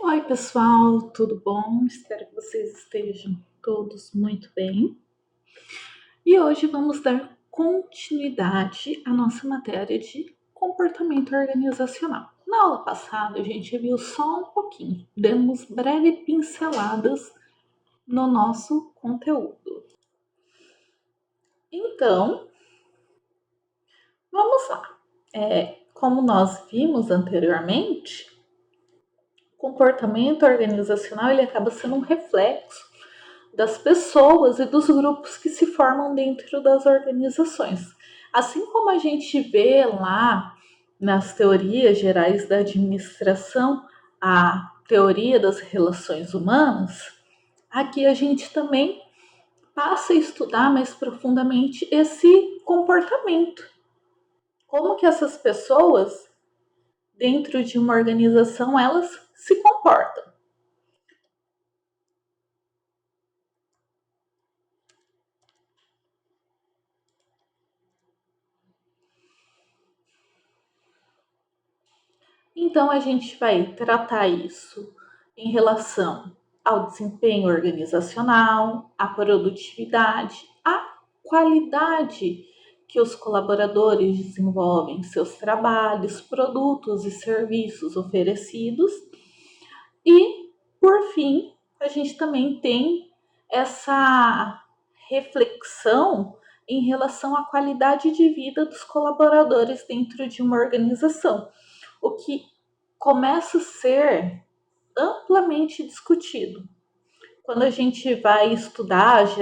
Oi, pessoal, tudo bom? Espero que vocês estejam todos muito bem. E hoje vamos dar continuidade à nossa matéria de comportamento organizacional. Na aula passada, a gente viu só um pouquinho, demos breves pinceladas no nosso conteúdo. Então, vamos lá. Como nós vimos anteriormente, o comportamento organizacional ele acaba sendo um reflexo das pessoas e dos grupos que se formam dentro das organizações. Assim como a gente vê lá nas teorias gerais da administração, a teoria das relações humanas, aqui a gente também passa a estudar mais profundamente esse comportamento. Como que essas pessoas, dentro de uma organização, elas se comportam. Então, a gente vai tratar isso em relação ao desempenho organizacional, à produtividade, à qualidade que os colaboradores desenvolvem em seus trabalhos, produtos e serviços oferecidos. E, por fim, a gente também tem essa reflexão em relação à qualidade de vida dos colaboradores dentro de uma organização, o que começa a ser amplamente discutido. Quando a gente vai estudar as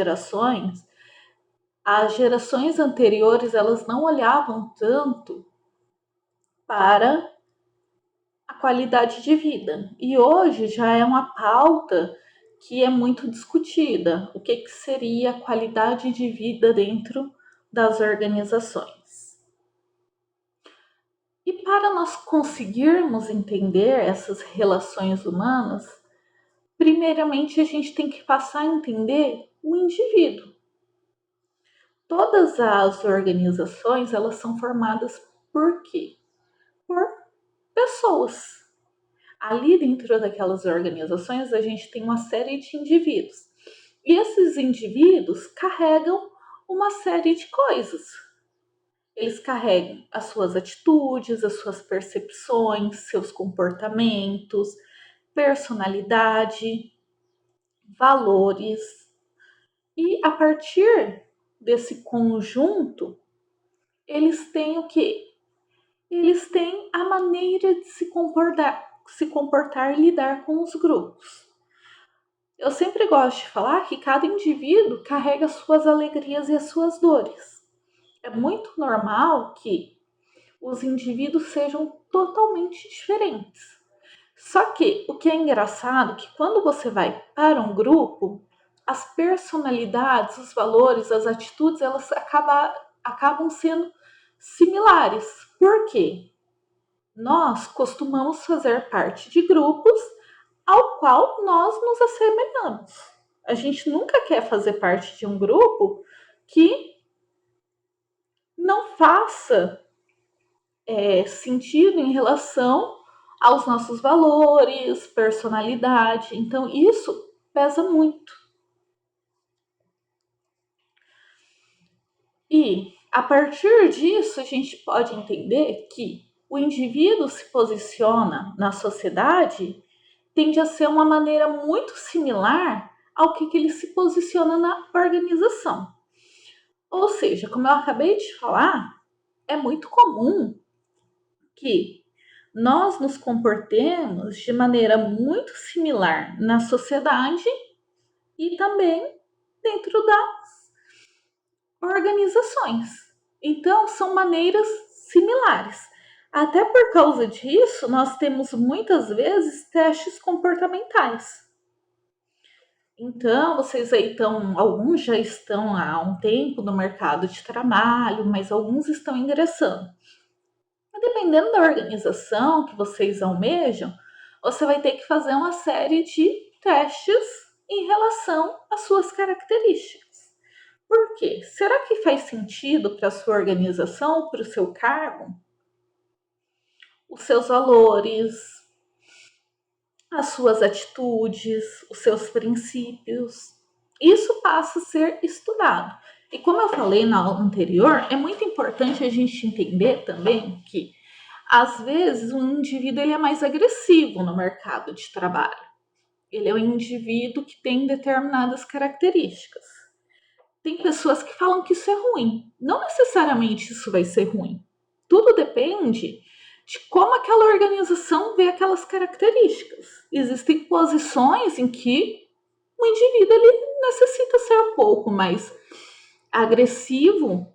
gerações anteriores elas não olhavam tanto para a qualidade de vida. E hoje já é uma pauta que é muito discutida. O que seria a qualidade de vida dentro das organizações? E para nós conseguirmos entender essas relações humanas, primeiramente a gente tem que passar a entender o indivíduo. Todas as organizações, elas são formadas por quê? Por pessoas. Ali dentro daquelas organizações, a gente tem uma série de indivíduos. E esses indivíduos carregam uma série de coisas. Eles carregam as suas atitudes, as suas percepções, seus comportamentos, personalidade, valores. E a partir desse conjunto, eles têm o quê? Eles têm a maneira de se comportar e lidar com os grupos. Eu sempre gosto de falar que cada indivíduo carrega as suas alegrias e as suas dores. É muito normal que os indivíduos sejam totalmente diferentes. Só que o que é engraçado é que quando você vai para um grupo, as personalidades, os valores, as atitudes, elas acabam sendo similares. Por quê? Nós costumamos fazer parte de grupos ao qual nós nos assemelhamos. A gente nunca quer fazer parte de um grupo que não faça sentido em relação aos nossos valores, personalidade. Então, isso pesa muito. E, a partir disso, a gente pode entender que o indivíduo se posiciona na sociedade tende a ser uma maneira muito similar ao que ele se posiciona na organização. Ou seja, como eu acabei de falar, é muito comum que nós nos comportemos de maneira muito similar na sociedade e também dentro das organizações. Então, são maneiras similares. Até por causa disso, nós temos muitas vezes testes comportamentais. Então, vocês aí estão, alguns já estão há um tempo no mercado de trabalho, mas alguns estão ingressando. Dependendo da organização que vocês almejam, você vai ter que fazer uma série de testes em relação às suas características. Por quê? Será que faz sentido para a sua organização, para o seu cargo? Os seus valores, as suas atitudes, os seus princípios. Isso passa a ser estudado. E como eu falei na aula anterior, é muito importante a gente entender também que, às vezes, um indivíduo ele é mais agressivo no mercado de trabalho. Ele é um indivíduo que tem determinadas características. Tem pessoas que falam que isso é ruim. Não necessariamente isso vai ser ruim. Tudo depende de como aquela organização vê aquelas características. Existem posições em que o indivíduo ele necessita ser um pouco mais agressivo,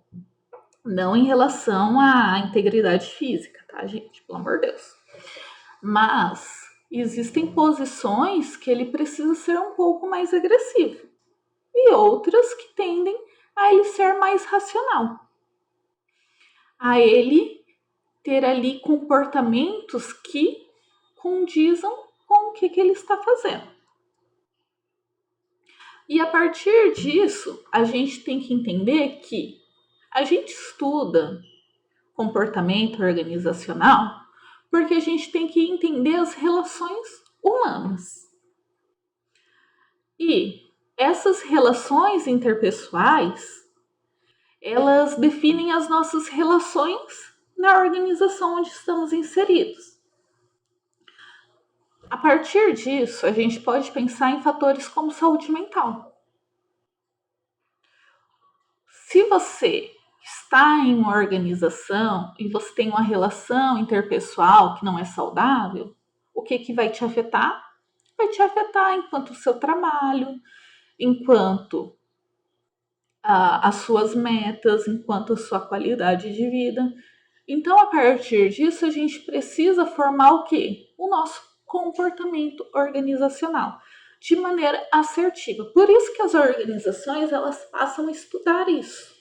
não em relação à integridade física, tá, gente? Pelo amor de Deus. Mas existem posições que ele precisa ser um pouco mais agressivo e outras que tendem a ele ser mais racional, a ele ter ali comportamentos que condizam com o que ele está fazendo. E a partir disso, a gente tem que entender que a gente estuda comportamento organizacional porque a gente tem que entender as relações humanas. E essas relações interpessoais, elas definem as nossas relações na organização onde estamos inseridos. A partir disso, a gente pode pensar em fatores como saúde mental. Se você está em uma organização e você tem uma relação interpessoal que não é saudável, o que vai te afetar? Vai te afetar enquanto o seu trabalho, enquanto as suas metas, enquanto a sua qualidade de vida. Então, a partir disso, a gente precisa formar o quê? O nosso comportamento organizacional de maneira assertiva. Por isso que as organizações elas passam a estudar isso.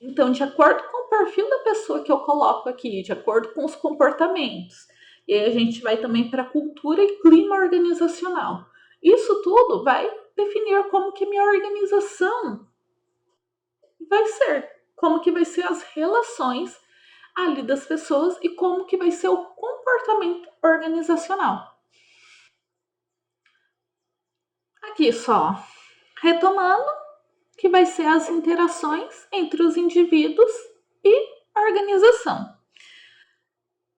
Então, de acordo com o perfil da pessoa que eu coloco aqui, de acordo com os comportamentos, e aí a gente vai também para a cultura e clima organizacional. Isso tudo vai definir como que minha organização vai ser, como que vai ser as relações ali das pessoas e como que vai ser o comportamento organizacional. Aqui só, retomando, que vai ser as interações entre os indivíduos e a organização.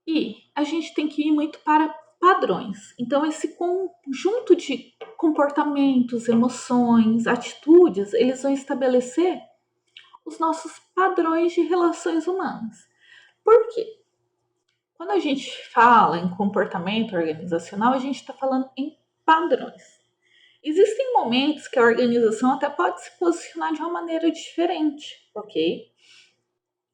E a gente tem que ir muito para padrões. Então, esse conjunto de comportamentos, emoções, atitudes, eles vão estabelecer os nossos padrões de relações humanas. Por quê? Quando a gente fala em comportamento organizacional, a gente está falando em padrões. Existem momentos que a organização até pode se posicionar de uma maneira diferente, ok?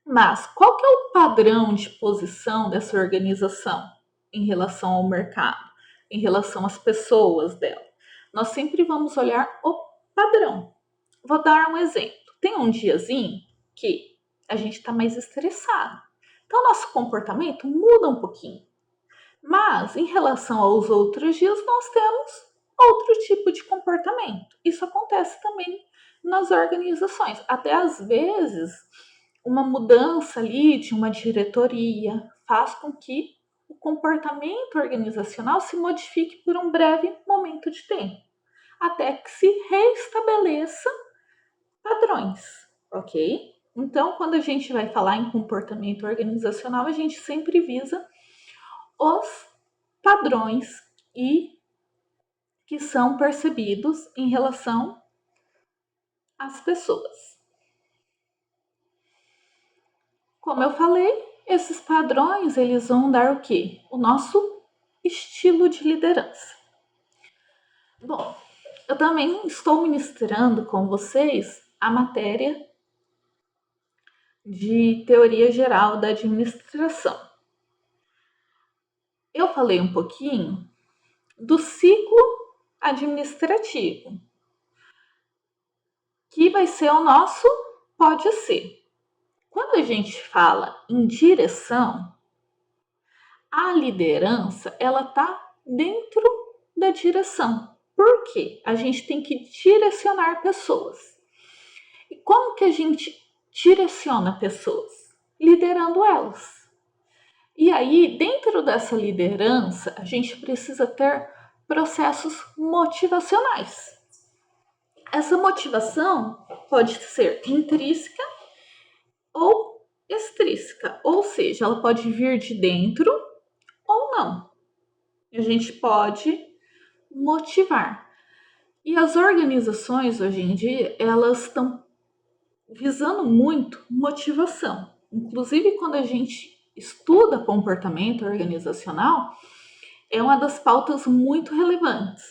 Mas qual que é o padrão de posição dessa organização em relação ao mercado, em relação às pessoas dela? Nós sempre vamos olhar o padrão. Vou dar um exemplo. Tem um diazinho que a gente está mais estressado. Então, nosso comportamento muda um pouquinho. Mas, em relação aos outros dias, nós temos outro tipo de comportamento. Isso acontece também nas organizações. Até às vezes, uma mudança ali de uma diretoria faz com que o comportamento organizacional se modifique por um breve momento de tempo, até que se reestabeleça padrões, ok? Então, quando a gente vai falar em comportamento organizacional, a gente sempre visa os padrões e que são percebidos em relação às pessoas. Como eu falei, esses padrões eles vão dar o quê? O nosso estilo de liderança. Bom, eu também estou ministrando com vocês a matéria de teoria geral da administração. Eu falei um pouquinho do ciclo administrativo, que vai ser o nosso pode ser. Quando a gente fala em direção, a liderança ela está dentro da direção. Por quê? A gente tem que direcionar pessoas. E como que a gente direciona pessoas? Liderando elas. E aí, dentro dessa liderança, a gente precisa ter processos motivacionais. Essa motivação pode ser intrínseca ou extrínseca, ou seja, ela pode vir de dentro ou não. A gente pode motivar. E as organizações hoje em dia, elas estão visando muito motivação. Inclusive, quando a gente estuda comportamento organizacional, é uma das pautas muito relevantes.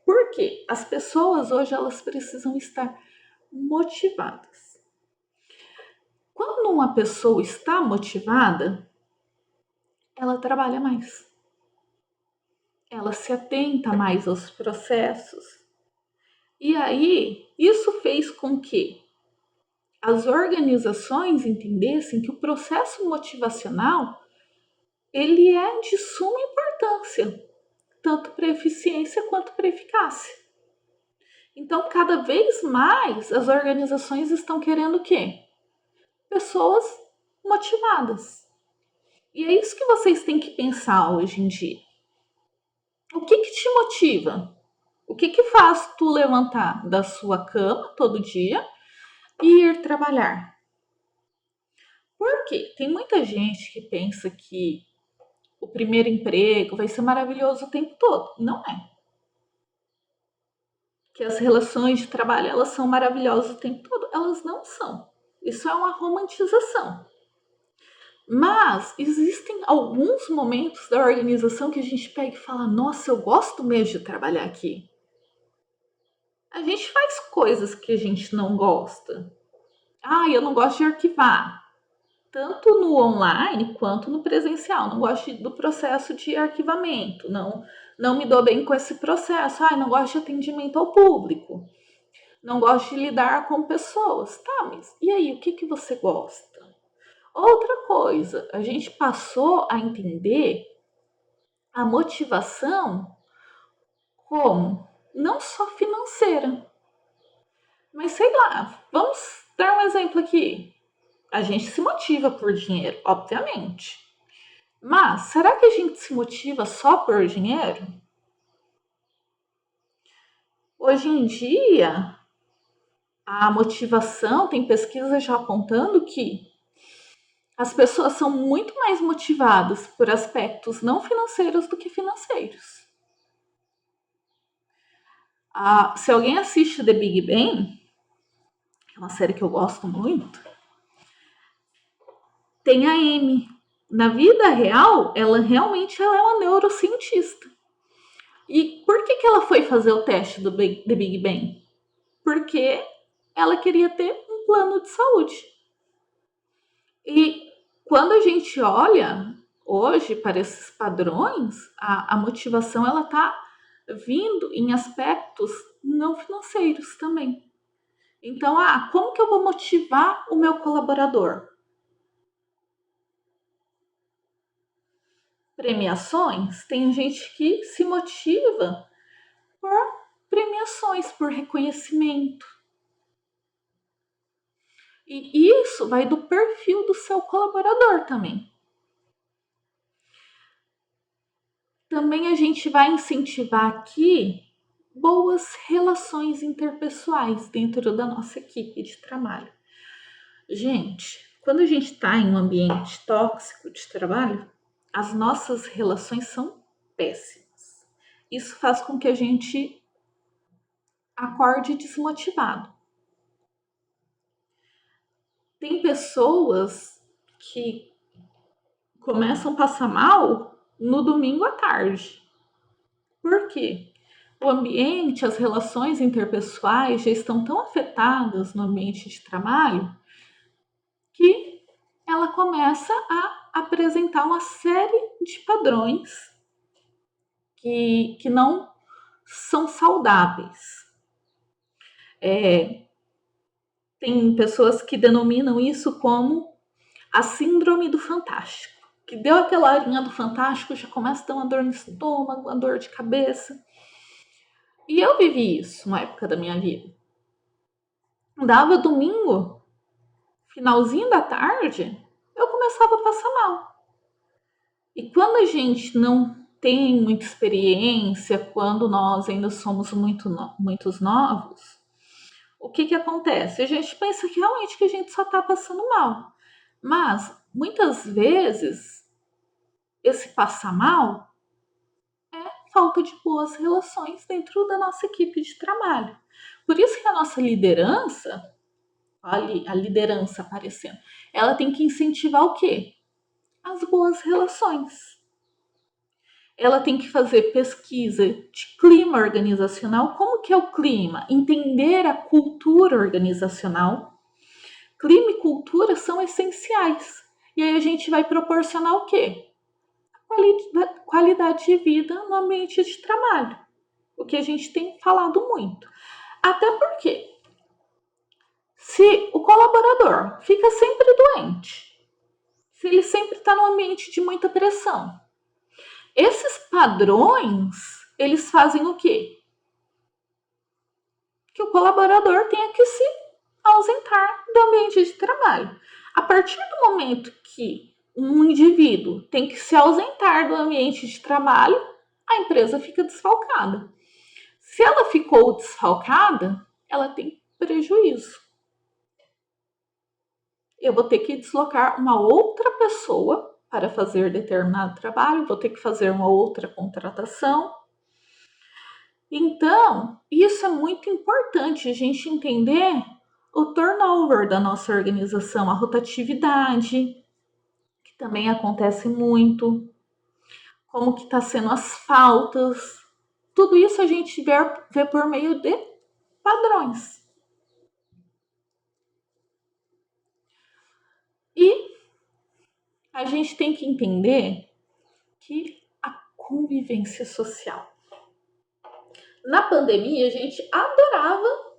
Por quê? As pessoas hoje elas precisam estar motivadas. Quando uma pessoa está motivada, ela trabalha mais. Ela se atenta mais aos processos. E aí, isso fez com que as organizações entendessem que o processo motivacional ele é de suma importância, tanto para eficiência quanto para eficácia. Então, cada vez mais as organizações estão querendo o quê? Pessoas motivadas. E é isso que vocês têm que pensar hoje em dia. O que te motiva? O que faz tu levantar da sua cama todo dia e ir trabalhar? Por quê? Tem muita gente que pensa que o primeiro emprego vai ser maravilhoso o tempo todo. Não é. Que as relações de trabalho elas são maravilhosas o tempo todo. Elas não são. Isso é uma romantização. Mas existem alguns momentos da organização que a gente pega e fala: nossa, eu gosto mesmo de trabalhar aqui. A gente faz coisas que a gente não gosta. Ah, eu não gosto de arquivar. Tanto no online quanto no presencial. Não gosto do processo de arquivamento. Não me dou bem com esse processo. Ah, não gosto de atendimento ao público. Não gosto de lidar com pessoas. Tá, mas e aí, o que você gosta? Outra coisa, a gente passou a entender a motivação como não só financeira, mas sei lá, vamos dar um exemplo aqui. A gente se motiva por dinheiro, obviamente. Mas será que a gente se motiva só por dinheiro? Hoje em dia, a motivação, tem pesquisas já apontando que as pessoas são muito mais motivadas por aspectos não financeiros do que financeiros. Se alguém assiste The Big Bang, que é uma série que eu gosto muito, tem a Amy. Na vida real, ela realmente é uma neurocientista. E por que ela foi fazer o teste do The Big Bang? Porque ela queria ter um plano de saúde. E quando a gente olha hoje para esses padrões, a motivação ela está vindo em aspectos não financeiros também. Então, como que eu vou motivar o meu colaborador? Premiações, tem gente que se motiva por premiações, por reconhecimento. E isso vai do perfil do seu colaborador também. Também a gente vai incentivar aqui boas relações interpessoais dentro da nossa equipe de trabalho. Gente, quando a gente está em um ambiente tóxico de trabalho, as nossas relações são péssimas. Isso faz com que a gente acorde desmotivado. Tem pessoas que começam a passar mal no domingo à tarde. Por quê? O ambiente, as relações interpessoais já estão tão afetadas no ambiente de trabalho que ela começa a apresentar uma série de padrões que não são saudáveis. Tem pessoas que denominam isso como a síndrome do fantástico. Que deu aquela horinha do fantástico, já começa a dar uma dor no estômago, uma dor de cabeça. E eu vivi isso na época da minha vida. Dava domingo, finalzinho da tarde, eu começava a passar mal. E quando a gente não tem muita experiência, quando nós ainda somos muitos novos, o que acontece? A gente pensa que realmente que a gente só está passando mal. Mas, muitas vezes, esse passar mal é falta de boas relações dentro da nossa equipe de trabalho. Por isso que a nossa liderança, a liderança aparecendo, ela tem que incentivar o quê? As boas relações. Ela tem que fazer pesquisa de clima organizacional. Como que é o clima? Entender a cultura organizacional. Clima e cultura são essenciais. E aí a gente vai proporcionar o quê? Qualidade de vida no ambiente de trabalho. O que a gente tem falado muito. Até porque, se o colaborador fica sempre doente, se ele sempre está num ambiente de muita pressão, esses padrões, eles fazem o quê? Que o colaborador tenha que se ausentar do ambiente de trabalho. A partir do momento que um indivíduo tem que se ausentar do ambiente de trabalho, a empresa fica desfalcada. Se ela ficou desfalcada, ela tem prejuízo. Eu vou ter que deslocar uma outra pessoa para fazer determinado trabalho, vou ter que fazer uma outra contratação. Então, isso é muito importante, a gente entender o turnover da nossa organização, a rotatividade, que também acontece muito, como que está sendo as faltas. Tudo isso a gente vê por meio de padrões. E a gente tem que entender que a convivência social. Na pandemia, a gente adorava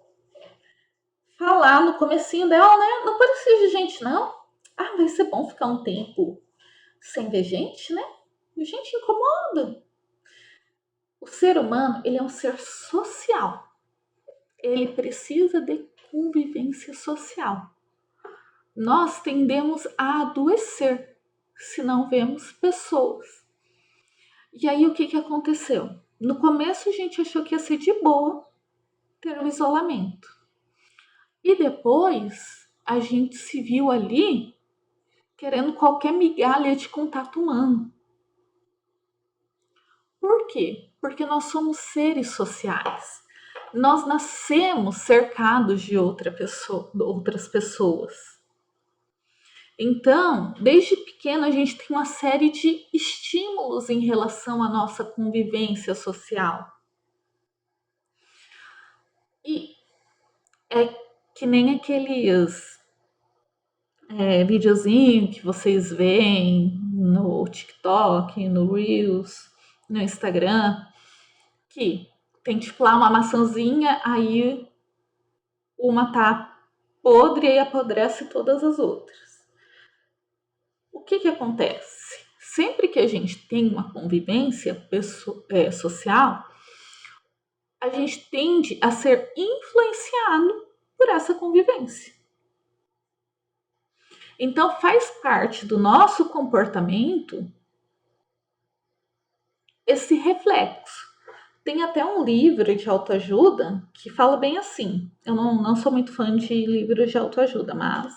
falar no comecinho dela, né? Não parecia de gente, não. Ah, vai ser bom ficar um tempo sem ver gente, né? Gente incomoda. O ser humano, ele é um ser social. Ele precisa de convivência social. Nós tendemos a adoecer se não vemos pessoas. E aí o que aconteceu? No começo a gente achou que ia ser de boa ter o isolamento. E depois a gente se viu ali querendo qualquer migalha de contato humano. Por quê? Porque nós somos seres sociais. Nós nascemos cercados de outras pessoas. Então, desde pequeno, a gente tem uma série de estímulos em relação à nossa convivência social. E é que nem aqueles videozinho que vocês veem no TikTok, no Reels, no Instagram, que tem tipo lá uma maçãzinha, aí uma tá podre e apodrece todas as outras. O que acontece? Sempre que a gente tem uma convivência social, a gente tende a ser influenciado por essa convivência. Então, faz parte do nosso comportamento esse reflexo. Tem até um livro de autoajuda que fala bem assim. Eu não sou muito fã de livros de autoajuda, mas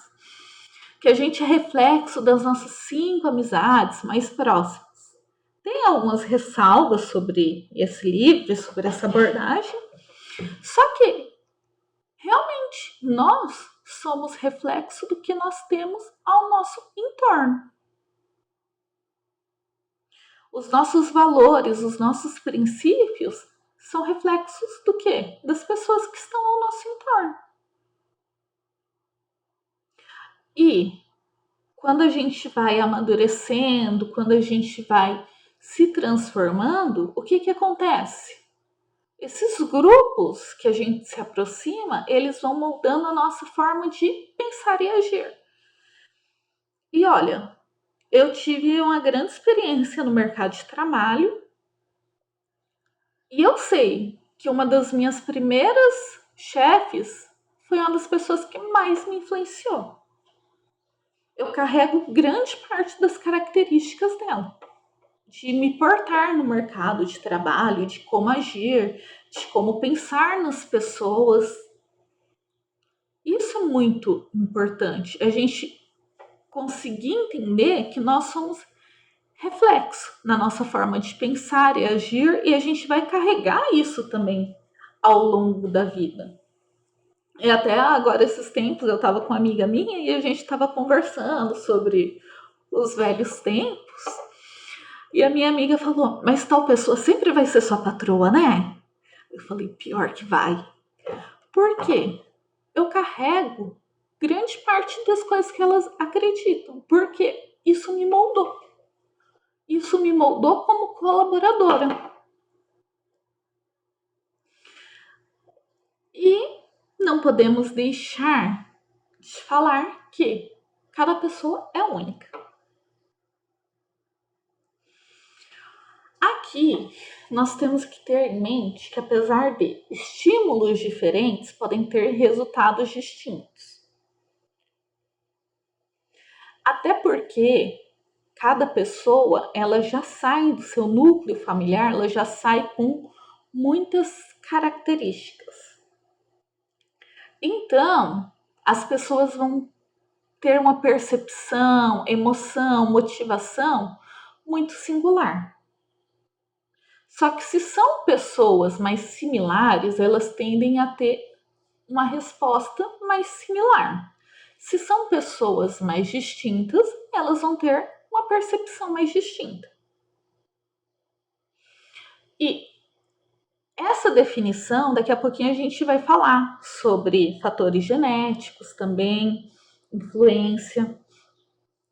que a gente é reflexo das nossas 5 amizades mais próximas. Tem algumas ressalvas sobre esse livro, sobre essa abordagem, só que realmente nós somos reflexo do que nós temos ao nosso entorno. Os nossos valores, os nossos princípios são reflexos do quê? Das pessoas que estão ao nosso entorno. E quando a gente vai amadurecendo, quando a gente vai se transformando, o que acontece? Esses grupos que a gente se aproxima, eles vão moldando a nossa forma de pensar e agir. E olha, eu tive uma grande experiência no mercado de trabalho e eu sei que uma das minhas primeiras chefes foi uma das pessoas que mais me influenciou. Eu carrego grande parte das características dela. de me portar no mercado de trabalho, de como agir, de como pensar nas pessoas. Isso é muito importante. A gente conseguir entender que nós somos reflexo na nossa forma de pensar e agir, e a gente vai carregar isso também ao longo da vida. E até agora, esses tempos, eu estava com uma amiga minha e a gente estava conversando sobre os velhos tempos. E a minha amiga falou: Mas tal pessoa sempre vai ser sua patroa, né? Eu falei: Pior que vai. Por quê? Eu carrego grande parte das coisas que elas acreditam, porque isso me moldou. Isso me moldou como colaboradora. E não podemos deixar de falar que cada pessoa é única. Aqui nós temos que ter em mente que, apesar de estímulos diferentes, podem ter resultados distintos. Até porque cada pessoa, ela já sai do seu núcleo familiar, ela já sai com muitas características. Então, as pessoas vão ter uma percepção, emoção, motivação muito singular. Só que se são pessoas mais similares, elas tendem a ter uma resposta mais similar. Se são pessoas mais distintas, elas vão ter uma percepção mais distinta. E essa definição, daqui a pouquinho a gente vai falar sobre fatores genéticos também, influência.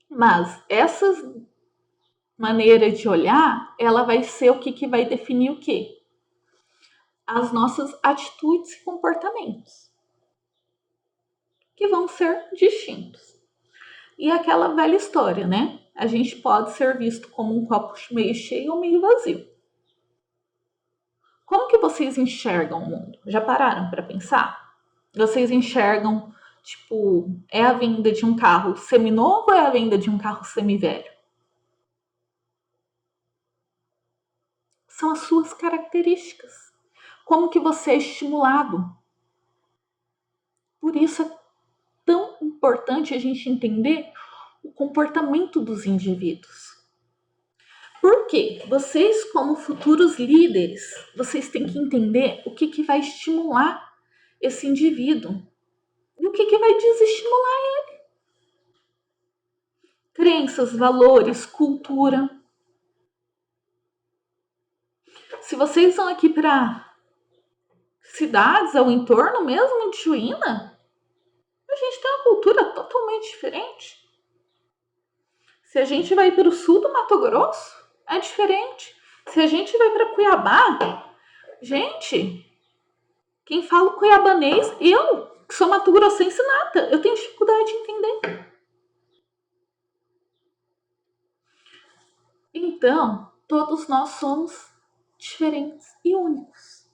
Mas essa maneira de olhar, ela vai ser o que vai definir o quê? As nossas atitudes e comportamentos, que vão ser distintos. E aquela velha história, né? A gente pode ser visto como um copo meio cheio ou meio vazio. Como que vocês enxergam o mundo? Já pararam para pensar? Vocês enxergam, tipo, é a venda de um carro seminovo ou é a venda de um carro semivelho? São as suas características. Como que você é estimulado? Por isso é tão importante a gente entender o comportamento dos indivíduos. Porque vocês, como futuros líderes, vocês têm que entender o que vai estimular esse indivíduo e o que vai desestimular ele. Crenças, valores, cultura. Se vocês vão aqui para cidades ao entorno mesmo de Juína, a gente tem uma cultura totalmente diferente. Se a gente vai para o sul do Mato Grosso, é diferente. Se a gente vai para Cuiabá, gente, quem fala cuiabanês, eu, que sou mato-grossense nata, eu tenho dificuldade de entender. Então, todos nós somos diferentes e únicos.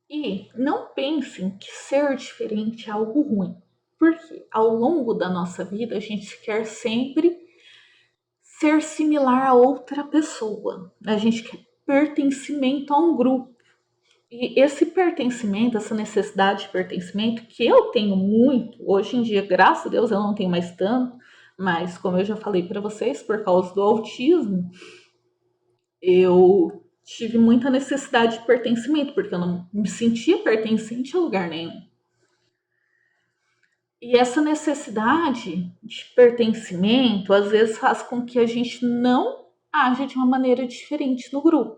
E não pensem que ser diferente é algo ruim, porque ao longo da nossa vida a gente quer sempre ser similar a outra pessoa. A gente quer pertencimento a um grupo. E esse pertencimento, essa necessidade de pertencimento, que eu tenho muito, hoje em dia, graças a Deus, eu não tenho mais tanto, mas como eu já falei para vocês, por causa do autismo, eu tive muita necessidade de pertencimento, porque eu não me sentia pertencente a lugar nenhum. E essa necessidade de pertencimento, às vezes, faz com que a gente não haja de uma maneira diferente no grupo.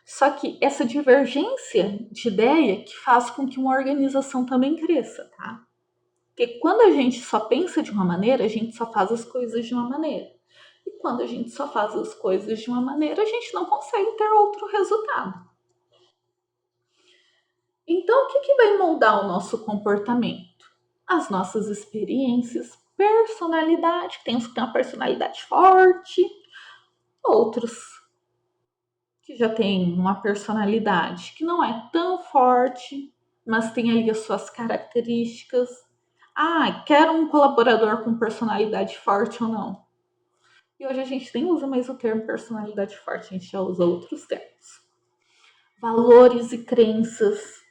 Só que essa divergência de ideia que faz com que uma organização também cresça, tá? Porque quando a gente só pensa de uma maneira, a gente só faz as coisas de uma maneira. E quando a gente só faz as coisas de uma maneira, a gente não consegue ter outro resultado. Então, o que vai moldar o nosso comportamento? As nossas experiências, personalidade, tem uns que têm uma personalidade forte, outros que já têm uma personalidade que não é tão forte, mas tem ali as suas características. Ah, quero um colaborador com personalidade forte ou não? E hoje a gente nem usa mais o termo personalidade forte, a gente já usa outros termos. Valores e crenças.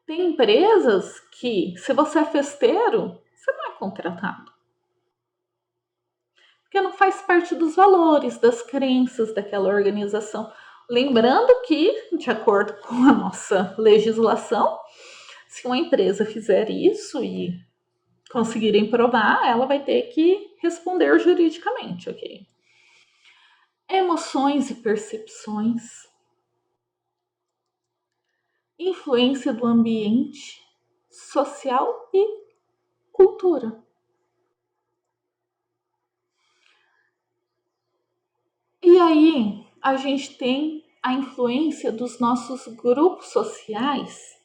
Tem empresas que, se você é festeiro, você não é contratado. Porque não faz parte dos valores, das crenças daquela organização. Lembrando que, de acordo com a nossa legislação, se uma empresa fizer isso e conseguirem provar, ela vai ter que responder juridicamente, ok? Emoções e percepções, influência do ambiente social e cultura. E aí a gente tem a influência dos nossos grupos sociais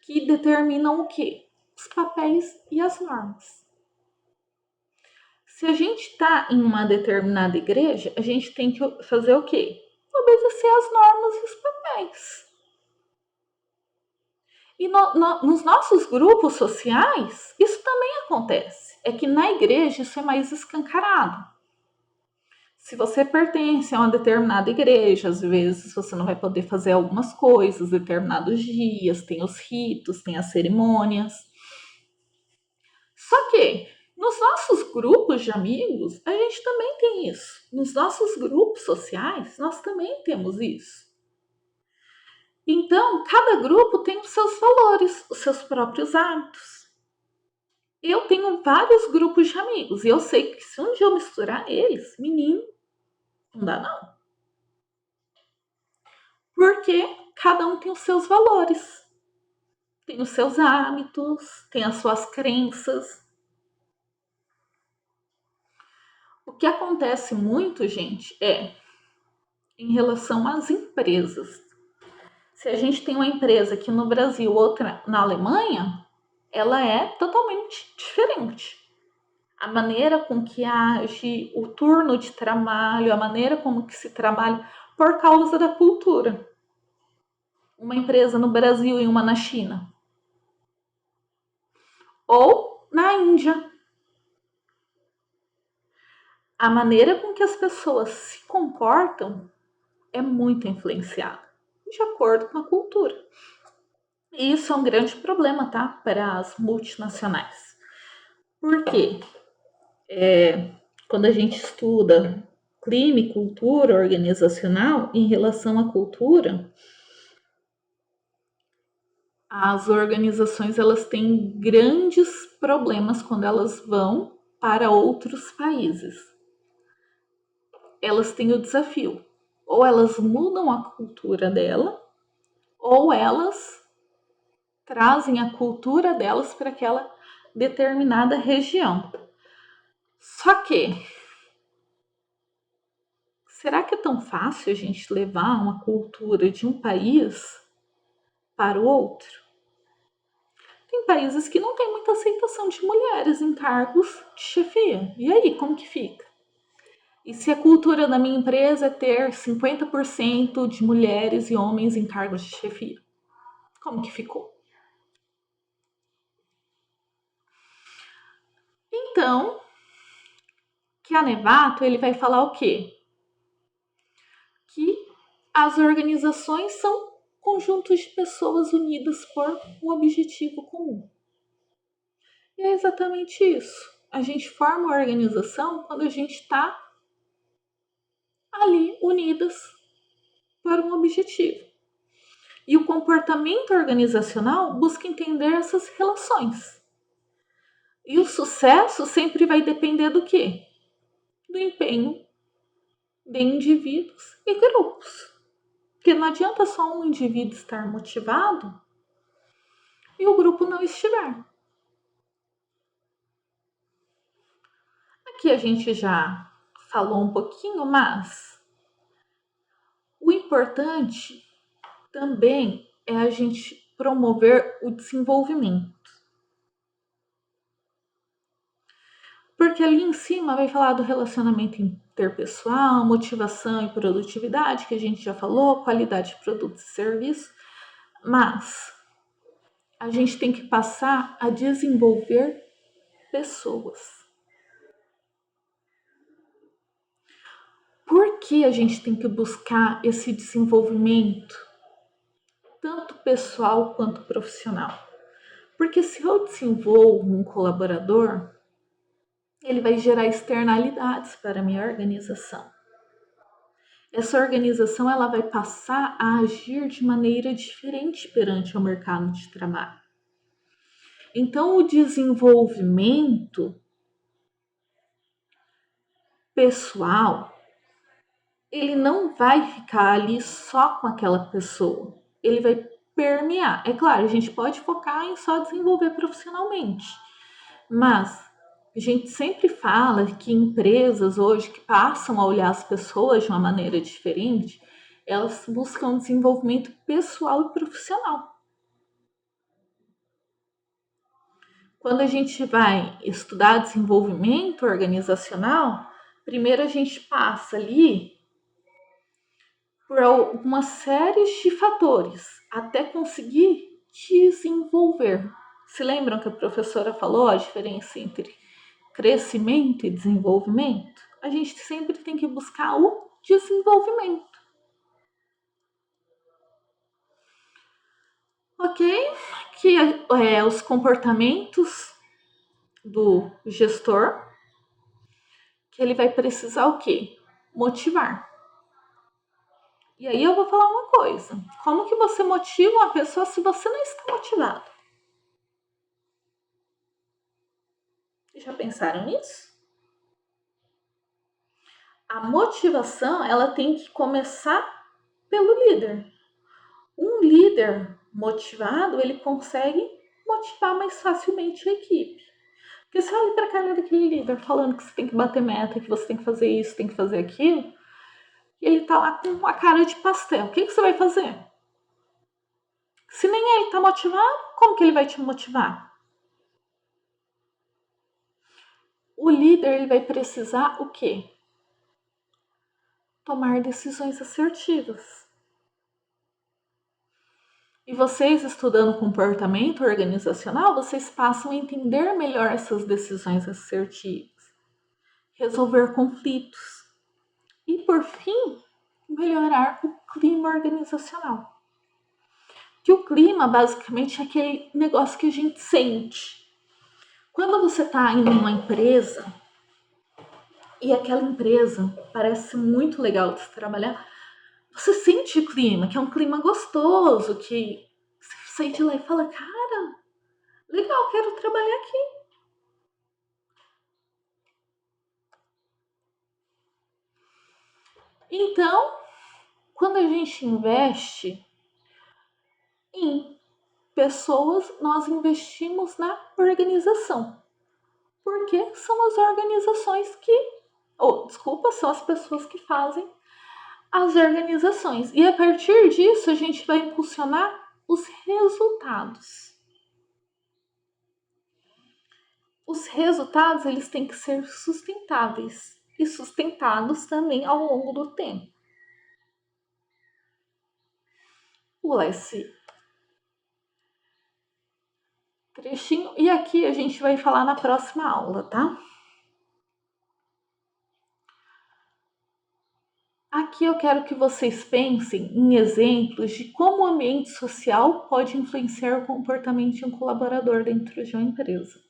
que determinam o quê? Os papéis e as normas. Se a gente está em uma determinada igreja, a gente tem que fazer o quê? Obedecer às normas e os papéis. E nos nossos grupos sociais, isso também acontece. É que na igreja isso é mais escancarado. Se você pertence a uma determinada igreja, às vezes você não vai poder fazer algumas coisas, determinados dias, tem os ritos, tem as cerimônias. Só que nos nossos grupos de amigos, a gente também tem isso. Nos nossos grupos sociais, nós também temos isso. Então, cada grupo tem os seus valores, os seus próprios hábitos. Eu tenho vários grupos de amigos e eu sei que se um dia eu misturar eles, menino, não dá não. Porque cada um tem os seus valores, tem os seus hábitos, tem as suas crenças. O que acontece muito, gente, é em relação às empresas. Se a gente tem uma empresa aqui no Brasil, outra na Alemanha, ela é totalmente diferente. A maneira com que age, o turno de trabalho, a maneira como que se trabalha, por causa da cultura. Uma empresa no Brasil e uma na China. Ou na Índia. A maneira com que as pessoas se comportam é muito influenciada, de acordo com a cultura. E isso é um grande problema, tá? Para as multinacionais. Por quê? Quando a gente estuda clima e cultura organizacional, em relação à cultura, as organizações elas têm grandes problemas quando elas vão para outros países. Elas têm o desafio, ou elas mudam a cultura dela, ou elas trazem a cultura delas para aquela determinada região. Só que, será que é tão fácil a gente levar uma cultura de um país para o outro? Tem países que não têm muita aceitação de mulheres em cargos de chefia. E aí, como que fica? E se a cultura da minha empresa é ter 50% de mulheres e homens em cargos de chefia? Como que ficou? Então, que a Nevato ele vai falar o quê? Que as organizações são conjuntos de pessoas unidas por um objetivo comum. E é exatamente isso. A gente forma uma organização quando a gente está ali unidas para um objetivo. E o comportamento organizacional busca entender essas relações. E o sucesso sempre vai depender do quê? Do empenho de indivíduos e grupos. Porque não adianta só um indivíduo estar motivado e o grupo não estiver. Aqui a gente já falou um pouquinho, mas o importante também é a gente promover o desenvolvimento. Porque ali em cima vai falar do relacionamento interpessoal, motivação e produtividade, que a gente já falou, qualidade de produtos e serviços, mas a gente tem que passar a desenvolver pessoas. Por que a gente tem que buscar esse desenvolvimento, tanto pessoal quanto profissional? Porque se eu desenvolvo um colaborador, ele vai gerar externalidades para a minha organização. Essa organização ela vai passar a agir de maneira diferente perante o mercado de trabalho. Então, o desenvolvimento pessoal, ele não vai ficar ali só com aquela pessoa. Ele vai permear. É claro, a gente pode focar em só desenvolver profissionalmente, mas a gente sempre fala que empresas hoje que passam a olhar as pessoas de uma maneira diferente, elas buscam desenvolvimento pessoal e profissional. Quando a gente vai estudar desenvolvimento organizacional, primeiro a gente passa ali por uma série de fatores até conseguir desenvolver. Se lembram que a professora falou a diferença entre crescimento e desenvolvimento? A gente sempre tem que buscar o desenvolvimento. Ok? Que os comportamentos do gestor, que ele vai precisar o quê? Motivar. E aí eu vou falar uma coisa. Como que você motiva uma pessoa se você não está motivado? Já pensaram nisso? A motivação, ela tem que começar pelo líder. Um líder motivado, ele consegue motivar mais facilmente a equipe. Porque você olha para a cara daquele líder falando que você tem que bater meta, que você tem que fazer isso, tem que fazer aquilo, e ele tá lá com a cara de pastel. O que você vai fazer? Se nem ele tá motivado, como que ele vai te motivar? O líder ele vai precisar o quê? Tomar decisões assertivas. E vocês, estudando comportamento organizacional, vocês passam a entender melhor essas decisões assertivas, resolver conflitos e, por fim, melhorar o clima organizacional. Que o clima, basicamente, é aquele negócio que a gente sente. Quando você está em uma empresa e aquela empresa parece muito legal de se trabalhar, você sente o clima, que é um clima gostoso, que você sai de lá e fala, cara, legal, quero trabalhar aqui. Então, quando a gente investe em pessoas, nós investimos na organização. Porque são as organizações que, desculpa, são as pessoas que fazem as organizações. E a partir disso, a gente vai impulsionar os resultados. Os resultados, eles têm que ser sustentáveis e sustentados também ao longo do tempo. Pular esse trechinho e aqui a gente vai falar na próxima aula, tá? Aqui eu quero que vocês pensem em exemplos de como o ambiente social pode influenciar o comportamento de um colaborador dentro de uma empresa.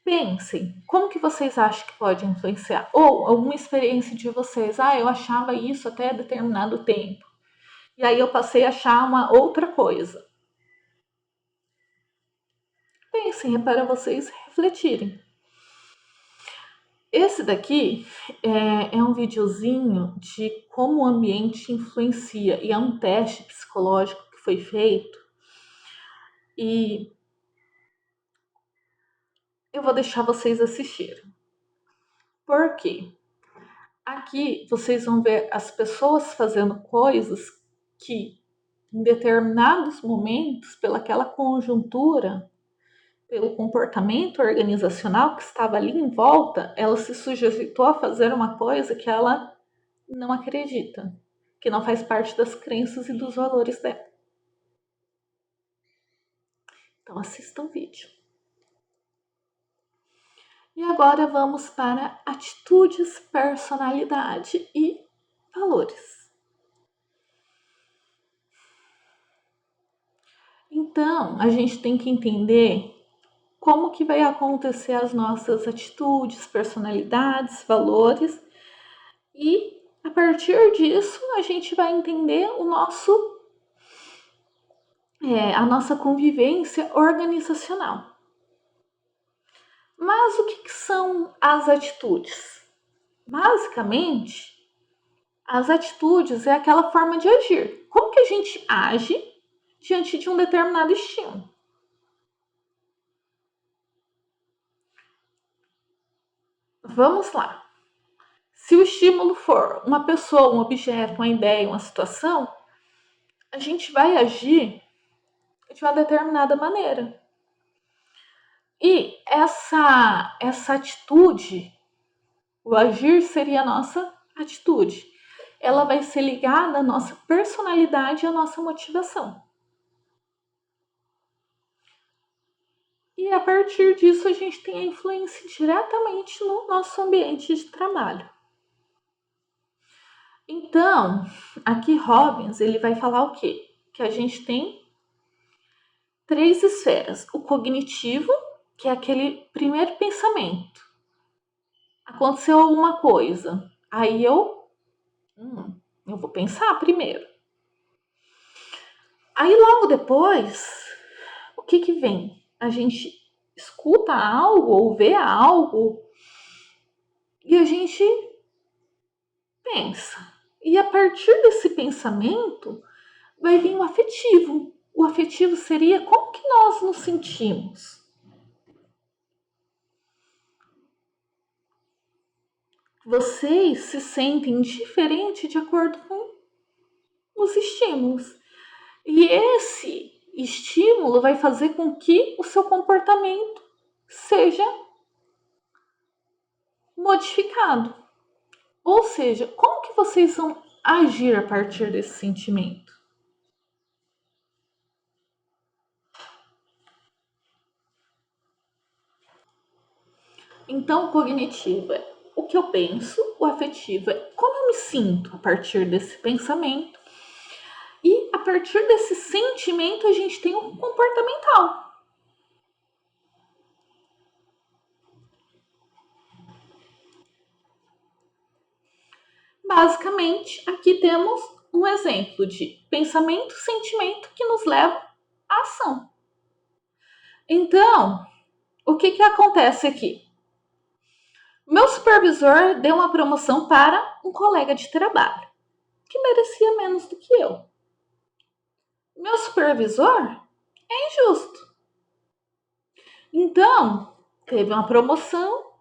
Pensem, como que vocês acham que pode influenciar? Ou alguma experiência de vocês, eu achava isso até determinado tempo. E aí eu passei a achar uma outra coisa. Pensem, é para vocês refletirem. Esse daqui é um videozinho de como o ambiente influencia e é um teste psicológico que foi feito e eu vou deixar vocês assistirem. Por quê? Aqui vocês vão ver as pessoas fazendo coisas que em determinados momentos, pelaquela conjuntura, pelo comportamento organizacional que estava ali em volta, ela se sujeitou a fazer uma coisa que ela não acredita, que não faz parte das crenças e dos valores dela. Então assistam o vídeo. E agora vamos para atitudes, personalidade e valores. Então, a gente tem que entender como que vai acontecer as nossas atitudes, personalidades, valores, e a partir disso a gente vai entender a nossa convivência organizacional. Mas o que são as atitudes? Basicamente, as atitudes é aquela forma de agir. Como que a gente age diante de um determinado estímulo? Vamos lá. Se o estímulo for uma pessoa, um objeto, uma ideia, uma situação, a gente vai agir de uma determinada maneira. E essa atitude, o agir seria a nossa atitude. Ela vai ser ligada à nossa personalidade e à nossa motivação. E a partir disso a gente tem a influência diretamente no nosso ambiente de trabalho. Então, aqui Robbins ele vai falar o quê? Que a gente tem 3 esferas. O cognitivo, que é aquele primeiro pensamento. Aconteceu alguma coisa, aí eu vou pensar primeiro. Aí logo depois, o que vem? A gente escuta algo ou vê algo e a gente pensa. E a partir desse pensamento vai vir o afetivo. O afetivo seria como que nós nos sentimos. Vocês se sentem diferente de acordo com os estímulos. E esse estímulo vai fazer com que o seu comportamento seja modificado. Ou seja, como que vocês vão agir a partir desse sentimento? Então, o cognitivo é o que eu penso, o afetivo é como eu me sinto a partir desse pensamento, e a partir desse sentimento a gente tem o comportamental. Basicamente, aqui temos um exemplo de pensamento, sentimento que nos leva à ação. Então, o que acontece aqui? Meu supervisor deu uma promoção para um colega de trabalho que merecia menos do que eu. Meu supervisor é injusto. Então, teve uma promoção,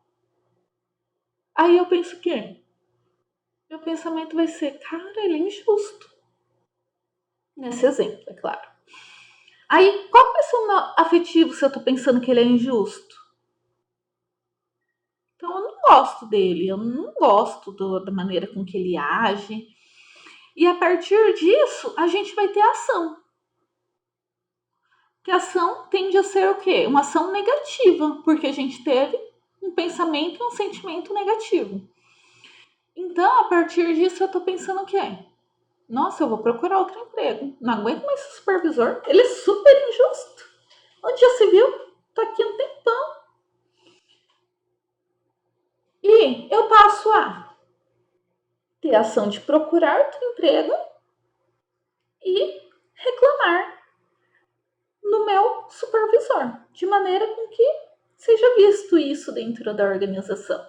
aí eu penso o quê? Meu pensamento vai ser, cara, ele é injusto. Nesse exemplo, é claro. Aí, qual vai ser o meu afetivo se eu tô pensando que ele é injusto? Então, eu não gosto dele, eu não gosto da maneira com que ele age. E a partir disso, a gente vai ter ação. Que a ação tende a ser o quê? Uma ação negativa, porque a gente teve um pensamento e um sentimento negativo. Então, a partir disso, eu tô pensando o quê? Nossa, eu vou procurar outro emprego. Não aguento mais esse supervisor. Ele é super injusto. Onde já se viu? Tô aqui um tempão. E eu passo a ter a ação de procurar outro emprego e reclamar no meu supervisor, de maneira com que seja visto isso dentro da organização.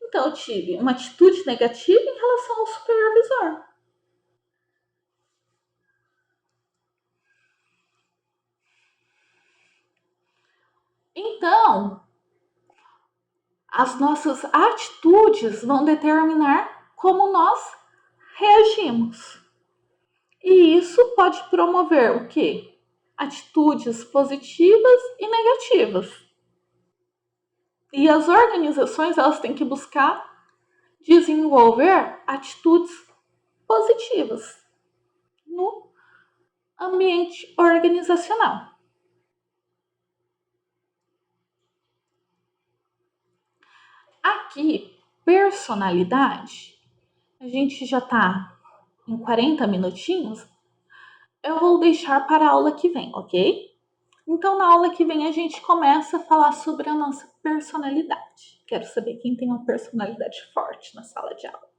Então, eu tive uma atitude negativa em relação ao supervisor. Então, as nossas atitudes vão determinar como nós reagimos. E isso pode promover o quê? Atitudes positivas e negativas. E as organizações elas têm que buscar desenvolver atitudes positivas no ambiente organizacional. Aqui, personalidade, a gente já tá em 40 minutinhos, eu vou deixar para a aula que vem, ok? Então, na aula que vem, a gente começa a falar sobre a nossa personalidade. Quero saber quem tem uma personalidade forte na sala de aula.